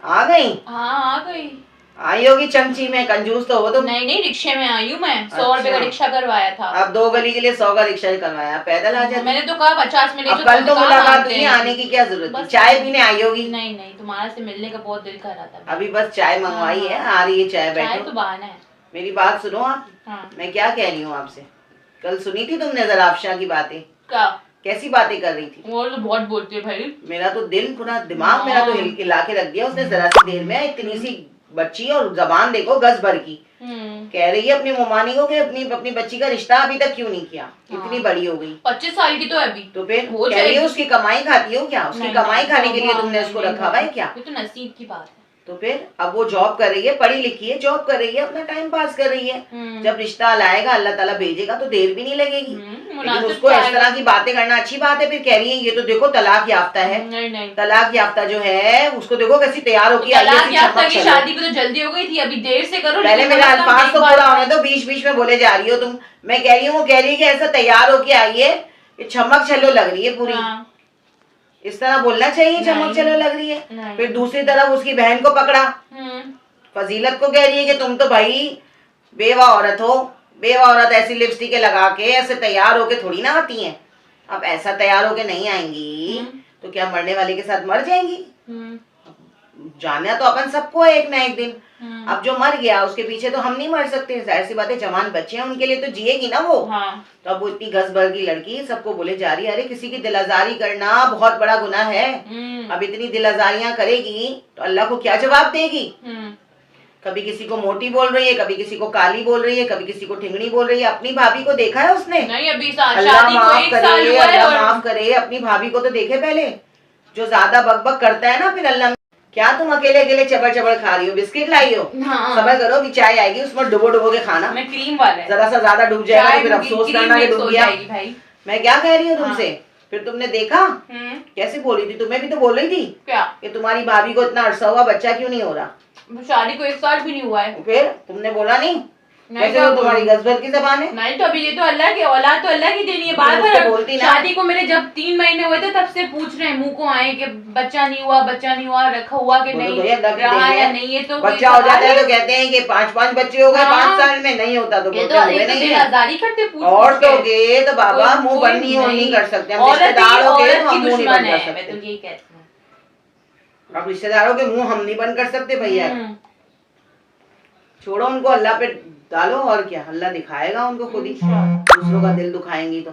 आ गई? हाँ आ गई। आई होगी चमची में, कंजूस तो हो तुम। नहीं रिक्शे में आई हूँ मैं। 100 रुपए का रिक्शा करवाया था। अब 2 गली के लिए 100 का रिक्शा करवाया, पैदल आ जाती। मैंने तो कहा 50 में ले अब कल तो मुलाकात हुई, आने की क्या जरूरत थी? चाय पीने आई होगी। नहीं तुम्हारा से मिलने का बहुत दिल कर रहा था। अभी बस चाय मंगवाई है, आ रही है चाय, बैठो। चाय तो बहाना है। मेरी बात सुनो आप। मैं क्या कह रही हूँ आपसे, कल सुनी थी तुमने जरा अफशा की बातें? क्या? कैसी बातें कर रही थी? वो तो बहुत बोलती है भाई। मेरा तो दिल, पूरा दिमाग मेरा तो हिला के रख दिया उसने जरा सी देर में। इतनी सी बच्ची और जबान देखो गज भर की। कह रही है अपनी मोमानी को कि अपनी बच्ची का रिश्ता अभी तक क्यों नहीं किया, इतनी बड़ी हो गई, 25 साल की तो है अभी। तो फिर कह रही है उसकी कमाई खाती हो क्या? उसकी कमाई खाने के लिए तुमने उसको रखा हुआ है क्या? ये तो नसीब की बात है। तो फिर अब वो जॉब कर रही है, पढ़ी लिखी है, जॉब कर रही है, अपना टाइम पास कर रही है। जब रिश्ता लाएगा अल्लाह ताला भेजेगा तो देर भी नहीं लगेगी। लेकिन उसको इस तरह की बातें करना अच्छी बात है? फिर कह रही है ये तो देखो तलाक याफ्ता है। नहीं तलाक याफ्ता जो है उसको देखो कैसी तैयार होगी। तलाक याफ्ता की शादी भी तो जल्दी हो गई थी, अभी देर से करो। पहले मेरा अल्फाज तो पूरा होने दो, बीच बीच में बोले जा रही हो तुम। मैं कह रही हूँ, वो कह रही है कि ऐसा तैयार होके आई है, छमक छल्लो लग रही है पूरी। इस तरह बोलना चाहिए, चमक चलो लग रही है। फिर दूसरी तरफ उसकी बहन को पकड़ा, फजीलत को कह रही है कि तुम तो भाई बेवा औरत हो, बेवा औरत ऐसी लिपस्टिक लगा के ऐसे तैयार होके थोड़ी ना आती हैं। अब ऐसा तैयार होके नहीं आएंगी तो क्या मरने वाले के साथ मर जाएंगी? जाना तो अपन सबको है एक ना एक दिन। अब जो मर गया उसके पीछे तो हम नहीं मर सकते, जाहिर सी बात है, जवान बच्चे हैं, उनके लिए तो जिएगी ना वो। तो अब वो इतनी गज भर की लड़की सबको बोले जा रही है, अरे किसी की दिल आजारी करना बहुत बड़ा गुनाह है। अब इतनी दिल आजारियां करेगी तो अल्लाह को क्या जवाब देगी? कभी किसी को मोटी बोल रही है, कभी किसी को काली बोल रही है, कभी किसी को ठिंगड़ी बोल रही है। अपनी भाभी को देखा है उसने? नहीं अभी अल्लाह माफ करे, अल्लाह माफ करे। अपनी भाभी को तो देखे पहले, जो ज्यादा बकबक करता है ना फिर अल्लाह। क्या तुम अकेले अकेले चबड़ चबड़ खा रही हो? बिस्किट लाई हो? सबर करो, अभी चाय आएगी उसमें डुबो डुबो के खाना। मैं क्रीम वाला है, जरा सा ज्यादा डूब जाएगा तो फिर अफसोस करना कि डूब गया। मैं क्या कह रही हूँ तुमसे? फिर तुमने देखा कैसे बोली थी? तुम्हें भी तो बोल रही थी क्या कि तुम्हारी भाभी को इतना अरसा हुआ, बच्चा क्यों नहीं हो रहा? शादी को 1 साल भी नहीं हुआ है। फिर तुमने बोला नहीं? कैसे वो तुम्हारी गजबर की जबान है? नहीं तो अभी ये तो अल्लाह की औलाद, तो अल्लाह की देनी है। बार बार बोलती ना। शादी को मेरे जब 3 महीने हुए थे तब से पूछ रहे हैं, मुंह को आए कि बच्चा नहीं हुआ, रखा हुआ कि नहीं रहा या नहीं। ये तो बच्चा हो जाता है तो कहते हैं कि 5 बच्चे हो गए 5 साल में, नहीं होता तो बोलते हुए नहीं है। औरतों के तो बाबा मुंह बंद नहीं कर सकते, रिश्तेदारों के हम मुंह नहीं बंद कर सकते। मैं तो यही कहती हूँ, अब रिश्तेदारों के मुंह हम नहीं बंद कर सकते भैया। छोड़ो उनको, अल्लाह पे डालो और क्या, अल्लाह दिखाएगा उनको खुद ही। दूसरों का दिल दुखाएंगी तो